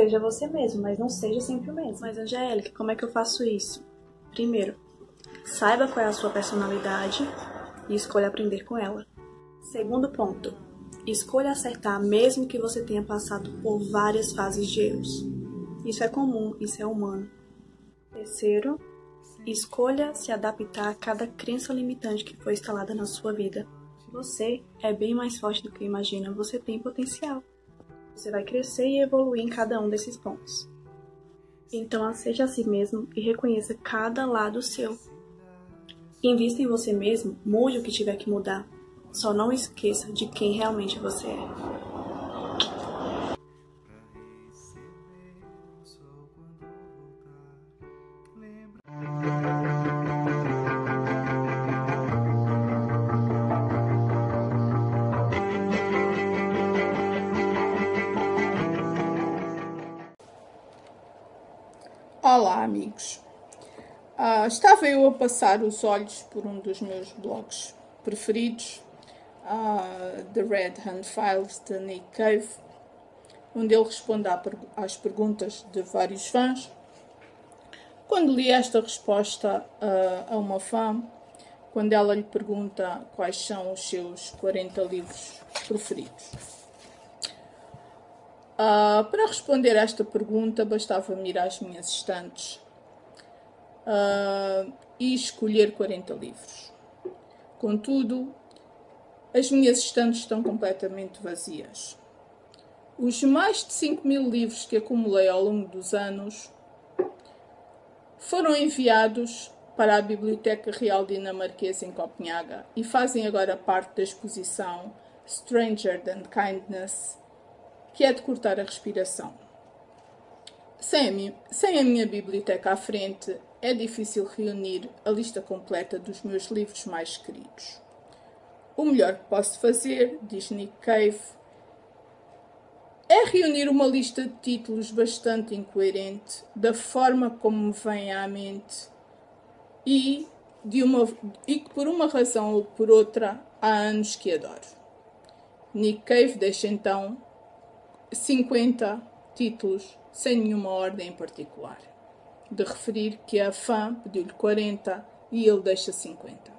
Seja você mesmo, mas não seja sempre o mesmo. Mas, Angélica, como é que eu faço isso? Primeiro, saiba qual é a sua personalidade e escolha aprender com ela. Segundo ponto, escolha acertar mesmo que você tenha passado por várias fases de erros. Isso é comum, isso é humano. Terceiro, escolha se adaptar a cada crença limitante que foi instalada na sua vida. Você é bem mais forte do que imagina, você tem potencial. Você vai crescer e evoluir em cada um desses pontos. Então, seja a si mesmo e reconheça cada lado seu. Invista em você mesmo, mude o que tiver que mudar. Só não esqueça de quem realmente você é. Olá, amigos. Estava eu a passar os olhos por um dos meus blogs preferidos, The Red Hand Files, de Nick Cave, onde ele responde às perguntas de vários fãs. Quando li esta resposta a uma fã, quando ela lhe pergunta quais são os seus 40 livros preferidos. Para responder a esta pergunta, bastava-me ir às minhas estantes e escolher 40 livros. Contudo, as minhas estantes estão completamente vazias. Os mais de 5.000 livros que acumulei ao longo dos anos foram enviados para a Biblioteca Real Dinamarquesa em Copenhaga e fazem agora parte da exposição Stranger Than Kindness, que é de cortar a respiração. Sem a minha biblioteca à frente, é difícil reunir a lista completa dos meus livros mais queridos. O melhor que posso fazer, diz Nick Cave, é reunir uma lista de títulos bastante incoerente, da forma como me vem à mente, e que por uma razão ou por outra há anos que adoro. Nick Cave deixa então 50 títulos sem nenhuma ordem em particular. De referir que a fã pediu-lhe 40 e ele deixa 50.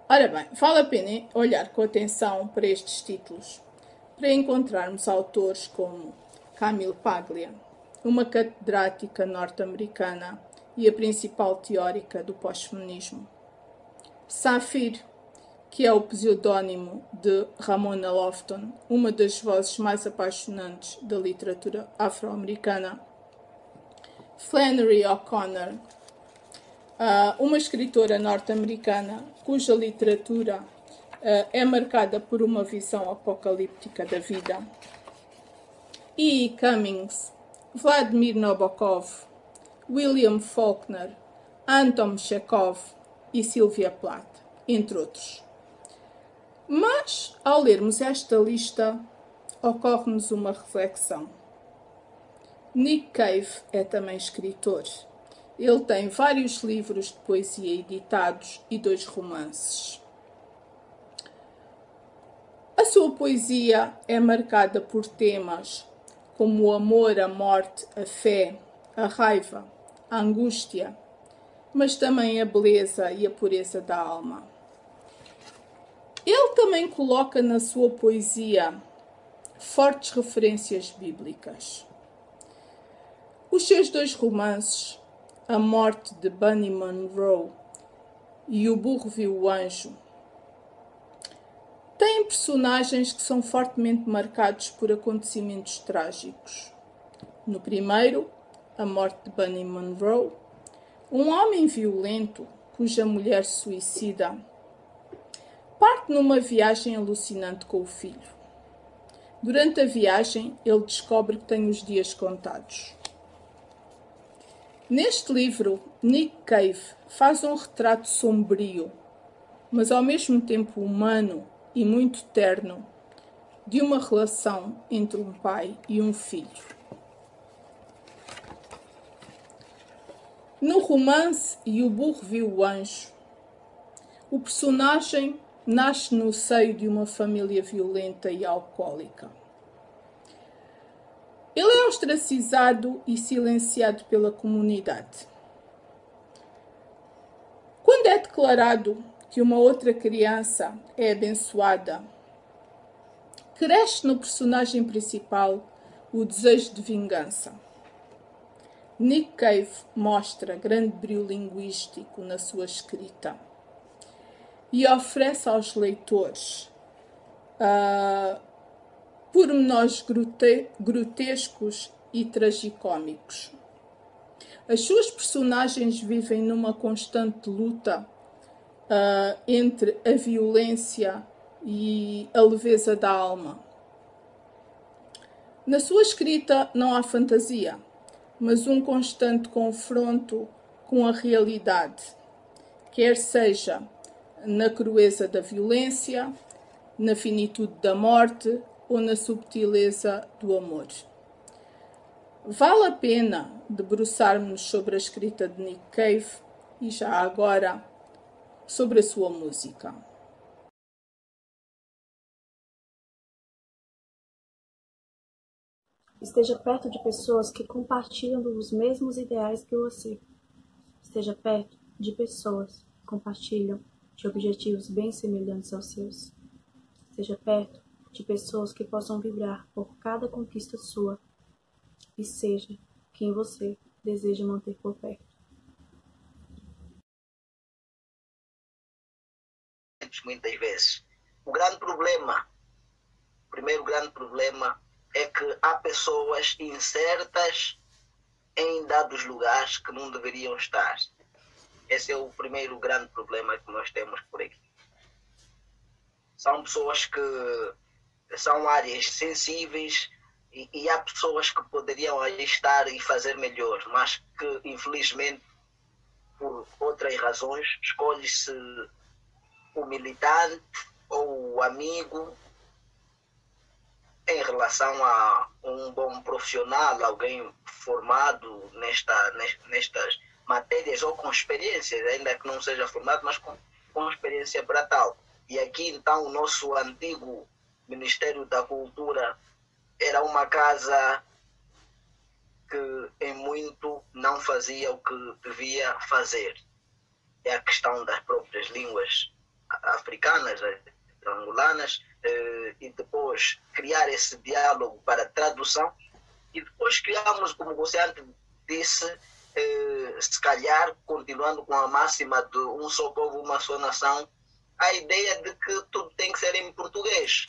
Ora bem, vale a pena olhar com atenção para estes títulos, para encontrarmos autores como Camille Paglia, uma catedrática norte-americana e a principal teórica do pós-feminismo, Safir, que é o pseudónimo de Ramona Lofton, uma das vozes mais apaixonantes da literatura afro-americana, Flannery O'Connor, uma escritora norte-americana cuja literatura é marcada por uma visão apocalíptica da vida, E. Cummings, Vladimir Nabokov, William Faulkner, Anton Chekhov e Sylvia Plath, entre outros. Mas, ao lermos esta lista, ocorre-nos uma reflexão. Nick Cave é também escritor. Ele tem vários livros de poesia editados e 2 romances. A sua poesia é marcada por temas como o amor, a morte, a fé, a raiva, a angústia, mas também a beleza e a pureza da alma. Ele também coloca na sua poesia fortes referências bíblicas. Os seus 2 romances, A Morte de Bunny Monroe e O Burro Viu o Anjo, têm personagens que são fortemente marcados por acontecimentos trágicos. No primeiro, A Morte de Bunny Monroe, um homem violento cuja mulher se suicida parte numa viagem alucinante com o filho. Durante a viagem, ele descobre que tem os dias contados. Neste livro, Nick Cave faz um retrato sombrio, mas ao mesmo tempo humano e muito terno, de uma relação entre um pai e um filho. No romance E o Burro Viu o Anjo, o personagem nasce no seio de uma família violenta e alcoólica. Ele é ostracizado e silenciado pela comunidade. Quando é declarado que uma outra criança é abençoada, cresce no personagem principal o desejo de vingança. Nick Cave mostra grande brio linguístico na sua escrita e oferece aos leitores pormenores grotescos e tragicómicos. As suas personagens vivem numa constante luta entre a violência e a leveza da alma. Na sua escrita não há fantasia, mas um constante confronto com a realidade, quer seja na crueza da violência, na finitude da morte ou na subtileza do amor. Vale a pena debruçarmos sobre a escrita de Nick Cave e já agora sobre a sua música. Esteja perto de pessoas que compartilham dos mesmos ideais que você. Esteja perto de pessoas que compartilham de objetivos bem semelhantes aos seus. Esteja perto de pessoas que possam vibrar por cada conquista sua e seja quem você deseja manter por perto. Muitas vezes. O primeiro grande problema é que há pessoas incertas em dados lugares que não deveriam estar. Esse é o primeiro grande problema que nós temos por aqui. São pessoas que são áreas sensíveis e há pessoas que poderiam ali estar e fazer melhor, mas que infelizmente por outras razões escolhe-se o militante ou o amigo em relação a um bom profissional, alguém formado nestas matérias ou com experiências, ainda que não seja formado, mas com experiência para tal. E aqui então o nosso antigo Ministério da Cultura era uma casa que em muito não fazia o que devia fazer. É a questão das próprias línguas africanas, angolanas, e depois criar esse diálogo para tradução e depois criamos, como você antes disse, se calhar, continuando com a máxima de um só povo, uma só nação, a ideia de que tudo tem que ser em português.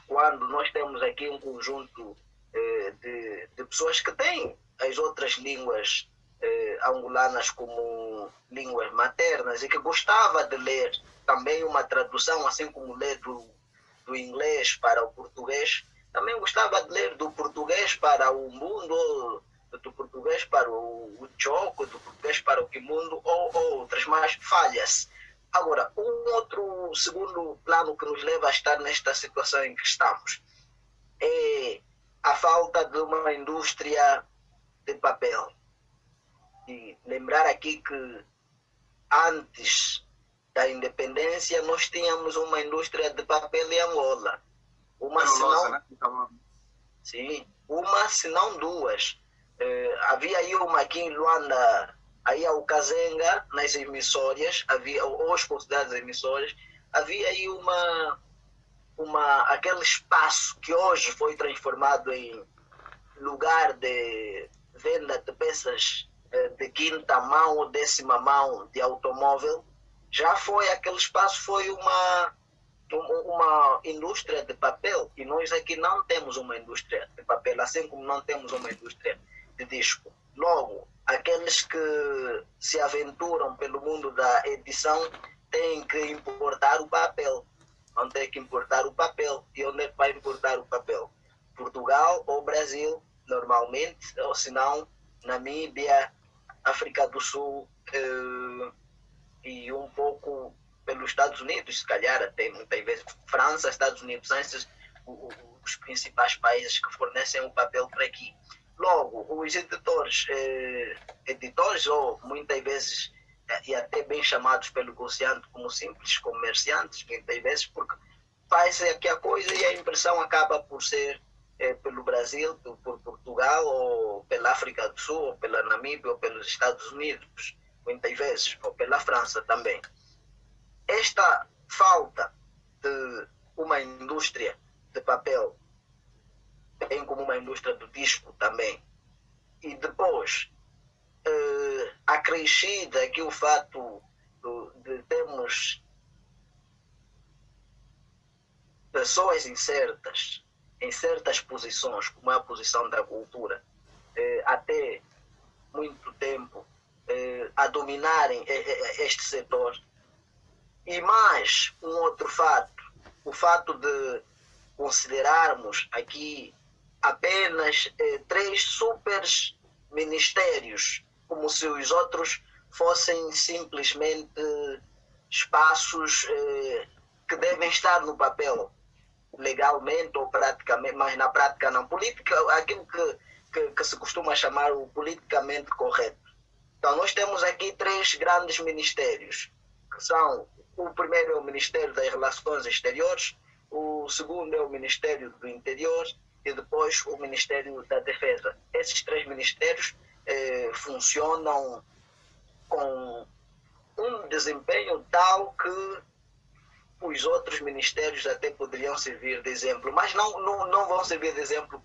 Quando nós temos aqui um conjunto de pessoas que têm as outras línguas angolanas como línguas maternas e que gostava de ler também uma tradução, assim como ler do inglês para o português, também gostava de ler do português para o mundo, do português para o choco, do português para o quimundo ou outras, mas falha-se. Agora, um outro segundo plano que nos leva a estar nesta situação em que estamos é a falta de uma indústria de papel. E lembrar aqui que antes da independência nós tínhamos uma indústria de papel em Angola. Sim, uma se não duas. Havia aí uma aqui em Luanda, aí ao Kazenga, nas emissórias, havia, os considerados emissórias, havia aí aquele espaço que hoje foi transformado em lugar de venda de peças de quinta mão ou décima mão de automóvel. Já foi, aquele espaço foi uma indústria de papel e nós aqui não temos uma indústria de papel, assim como não temos uma indústria de disco. Logo, aqueles que se aventuram pelo mundo da edição têm que importar o papel. Vão ter que importar o papel. E onde é que vai importar o papel? Portugal ou Brasil, normalmente, ou se não, Namíbia, África do Sul e um pouco pelos Estados Unidos, se calhar até muitas vezes França, Estados Unidos, são esses os principais países que fornecem o papel para aqui. Logo, os editores ou muitas vezes, e até bem chamados pelo negociante como simples comerciantes, muitas vezes, porque faz aqui a coisa e a impressão acaba por ser pelo Brasil, por Portugal, ou pela África do Sul, ou pela Namíbia, ou pelos Estados Unidos, muitas vezes, ou pela França também. Esta falta de uma indústria de papel, bem como uma indústria do disco também, e depois acrescida aqui o fato de termos pessoas em certas posições, como é a posição da cultura, até muito tempo a dominarem este setor. E mais um outro fato, o fato de considerarmos aqui apenas 3 super ministérios, como se os outros fossem simplesmente espaços que devem estar no papel legalmente ou praticamente, mas na prática não. Política, aquilo que se costuma chamar o politicamente correto. Então nós temos aqui 3 grandes ministérios, que são: o primeiro é o Ministério das Relações Exteriores, o segundo é o Ministério do Interior e depois o Ministério da Defesa. Esses 3 ministérios funcionam com um desempenho tal que os outros ministérios até poderiam servir de exemplo, mas não vão servir de exemplo,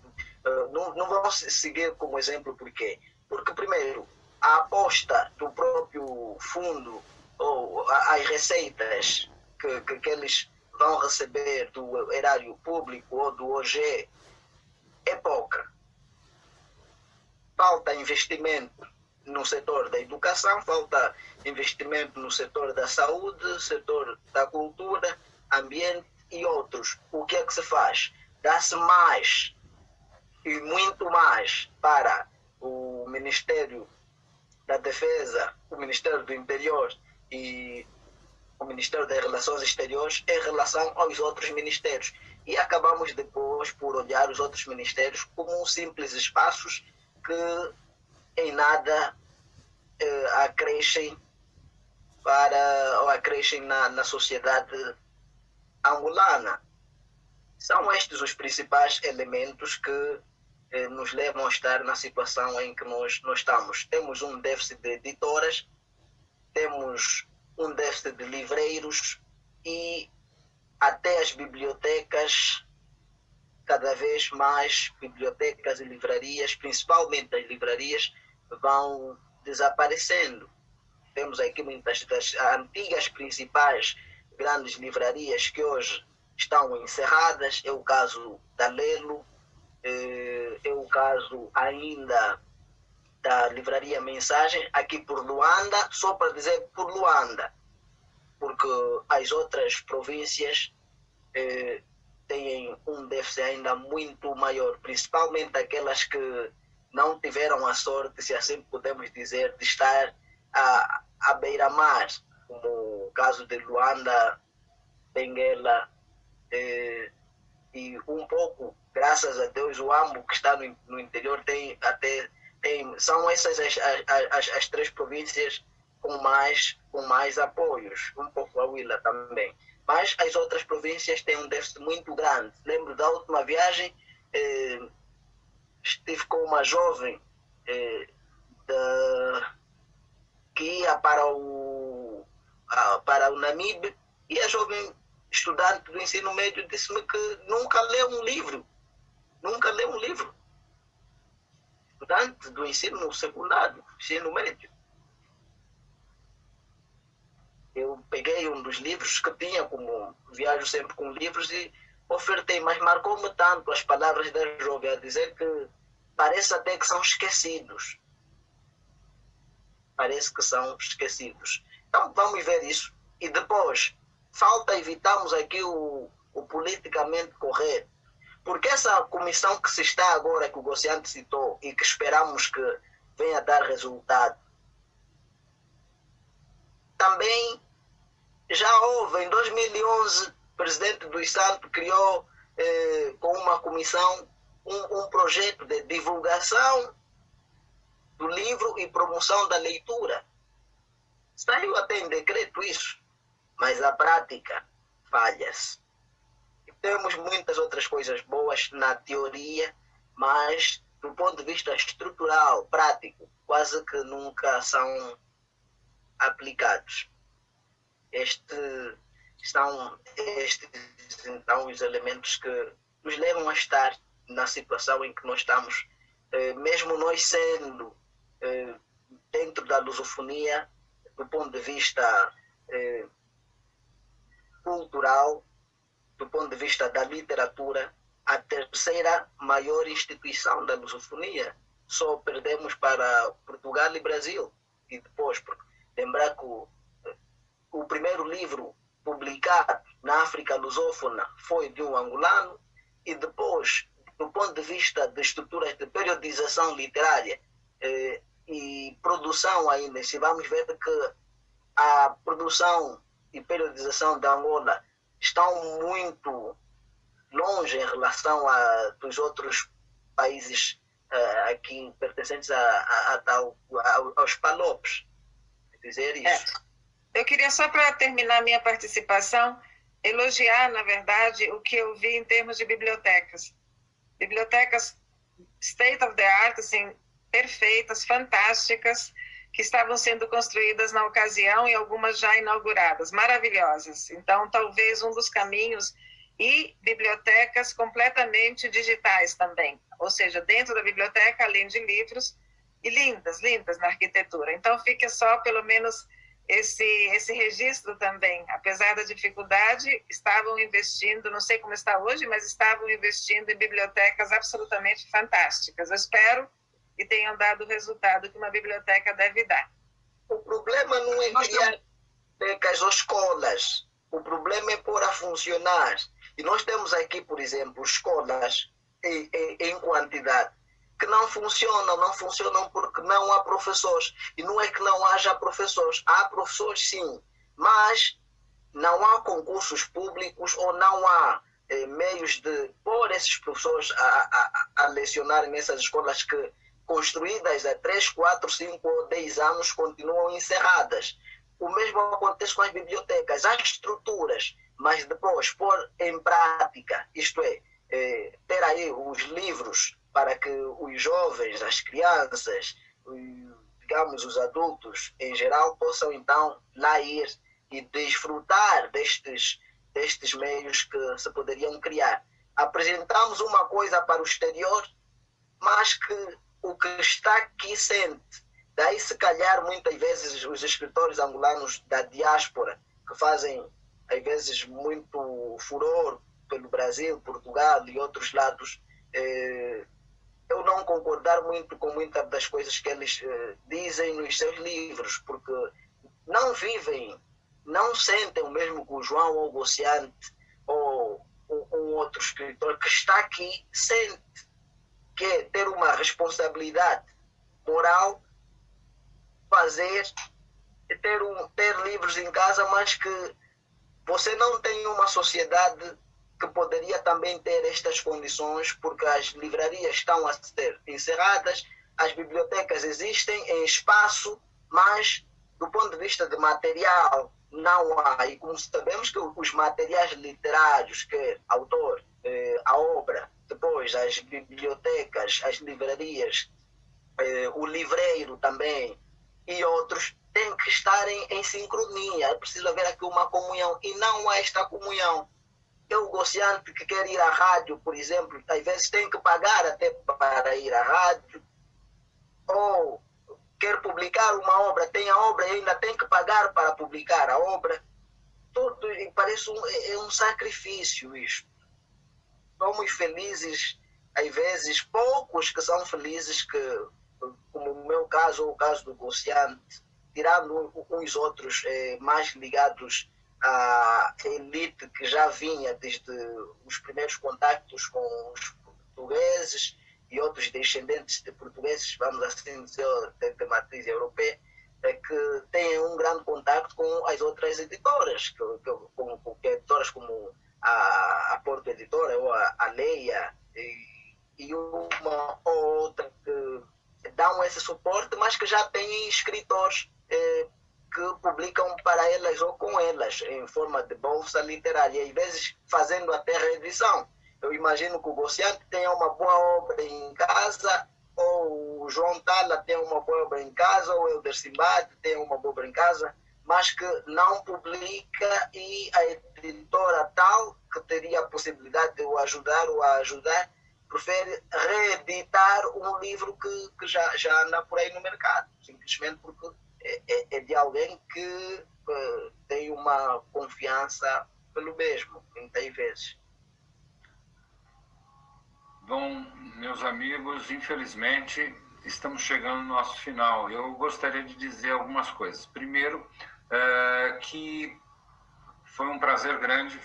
não vão seguir como exemplo. Por quê? Porque, primeiro, a aposta do próprio fundo ou as receitas que eles vão receber do erário público ou do OG é pouca. Falta investimento no setor da educação, falta investimento no setor da saúde, setor da cultura, ambiente e outros. O que é que se faz? Dá-se mais e muito mais para o Ministério da Defesa, o Ministério do Interior e o Ministério das Relações Exteriores em relação aos outros ministérios. E acabamos depois por olhar os outros ministérios como simples espaços que em nada acrescem na sociedade angolana. São estes os principais elementos que nos levam a estar na situação em que nós estamos. Temos um déficit de editoras, temos um déficit de livreiros e até as bibliotecas, cada vez mais bibliotecas e livrarias, principalmente as livrarias, vão desaparecendo. Temos aqui muitas das antigas principais grandes livrarias que hoje estão encerradas. É o caso da Lelo, é o caso ainda da Livraria Mensagem, aqui por Luanda, só para dizer por Luanda, porque as outras províncias têm um déficit ainda muito maior, principalmente aquelas que não tiveram a sorte, se assim podemos dizer, de estar à beira-mar, como o caso de Luanda, Benguela, e um pouco, graças a Deus, o Ambo, que está no interior, são essas as 3 províncias com mais apoios, um pouco a Huila também. Mas as outras províncias têm um déficit muito grande. Lembro da última viagem, estive com uma jovem que ia para o Namibe, e a jovem estudante do ensino médio disse-me que nunca leu um livro. Estudante do ensino secundário, ensino médio. Eu peguei um dos livros que tinha, como viajo sempre com livros, e ofertei, mas marcou-me tanto as palavras da jovem a dizer que parece até que são esquecidos. Parece que são esquecidos. Então vamos ver isso. E depois, falta evitarmos aqui o politicamente correto. Porque essa comissão que se está agora, que o Gociante citou, e que esperamos que venha a dar resultado, também já houve, em 2011, o presidente dos Santos criou com uma comissão um projeto de divulgação do livro e promoção da leitura. Saiu até em decreto isso, mas a prática falha-se. Temos muitas outras coisas boas na teoria, mas do ponto de vista estrutural, prático, quase que nunca são aplicados. Estes são então os elementos que nos levam a estar na situação em que nós estamos, mesmo nós sendo dentro da lusofonia, do ponto de vista cultural, do ponto de vista da literatura, a terceira maior instituição da lusofonia. Só perdemos para Portugal e Brasil. E depois, porque lembrar que o primeiro livro publicado na África lusófona foi de um angolano, e depois, do ponto de vista de estruturas de periodização literária e produção ainda, se vamos ver que a produção e periodização da Angola estão muito longe em relação dos outros países aqui pertencentes aos PALOPs. Dizer isso. Eu queria, só para terminar minha participação, elogiar, na verdade, o que eu vi em termos de bibliotecas. Bibliotecas state of the art, assim, perfeitas, fantásticas, que estavam sendo construídas na ocasião e algumas já inauguradas, maravilhosas. Então, talvez um dos caminhos, e bibliotecas completamente digitais também, ou seja, dentro da biblioteca, além de livros, e lindas, lindas na arquitetura. Então, fica só, pelo menos, esse registro também. Apesar da dificuldade, estavam investindo, não sei como está hoje, mas estavam investindo em bibliotecas absolutamente fantásticas. Eu espero que tenham dado o resultado que uma biblioteca deve dar. O problema não é criar bibliotecas ou escolas. O problema é pôr a funcionar. E nós temos aqui, por exemplo, escolas em quantidade que não funcionam porque não há professores. E não é que não haja professores. Há professores, sim, mas não há concursos públicos ou não há meios de pôr esses professores a lecionar nessas escolas que, construídas há 3, 4, 5 ou 10 anos, continuam encerradas. O mesmo acontece com as bibliotecas. Há estruturas, mas depois pôr em prática, isto é, ter aí os livros para que os jovens, as crianças, digamos, os adultos em geral, possam então lá ir e desfrutar destes meios que se poderiam criar. Apresentamos uma coisa para o exterior, mas que o que está aqui sente. Daí, se calhar, muitas vezes, os escritores angolanos da diáspora, que fazem, às vezes, muito furor pelo Brasil, Portugal e outros lados, eu não concordar muito com muitas das coisas que eles dizem nos seus livros, porque não vivem, não sentem o mesmo que o João ou o Gociante ou um outro escritor que está aqui, sente que é ter uma responsabilidade moral, ter livros em casa, mas que você não tem uma sociedade que poderia também ter estas condições, porque as livrarias estão a ser encerradas, as bibliotecas existem em espaço, mas do ponto de vista de material não há. E como sabemos que os materiais literários, que é autor, a obra, depois as bibliotecas, as livrarias, o livreiro também e outros, têm que estarem em sincronia. É preciso haver aqui uma comunhão, e não há esta comunhão. Eu, Gociante, que quer ir à rádio, por exemplo, às vezes tem que pagar até para ir à rádio, ou quer publicar uma obra, tem a obra e ainda tem que pagar para publicar a obra. Tudo, e parece um sacrifício isto. Somos felizes, às vezes, poucos que são felizes, que, como o meu caso ou o caso do Gociante, tirando uns outros mais ligados à elite que já vinha desde os primeiros contactos com os portugueses e outros descendentes de portugueses, vamos assim dizer, de matriz europeia, que têm um grande contacto com as outras editoras, editoras como a Porto Editora ou a Leia e uma ou outra que dão esse suporte, mas que já têm escritores que publicam para elas ou com elas, em forma de bolsa literária, e às vezes fazendo até reedição. eu imagino que o Gociante tenha uma boa obra em casa, ou o João Tala tenha uma boa obra em casa, ou o Elder Simbad tenha uma boa obra em casa, mas que não publica, e a editora tal, que teria a possibilidade de o ajudar ou a ajudar, prefere reeditar um livro que já anda por aí no mercado, simplesmente porque é de alguém que tem uma confiança pelo mesmo, muitas vezes. Bom, meus amigos, infelizmente estamos chegando no nosso final. Eu gostaria de dizer algumas coisas. Primeiro, que foi um prazer grande,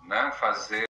né, fazer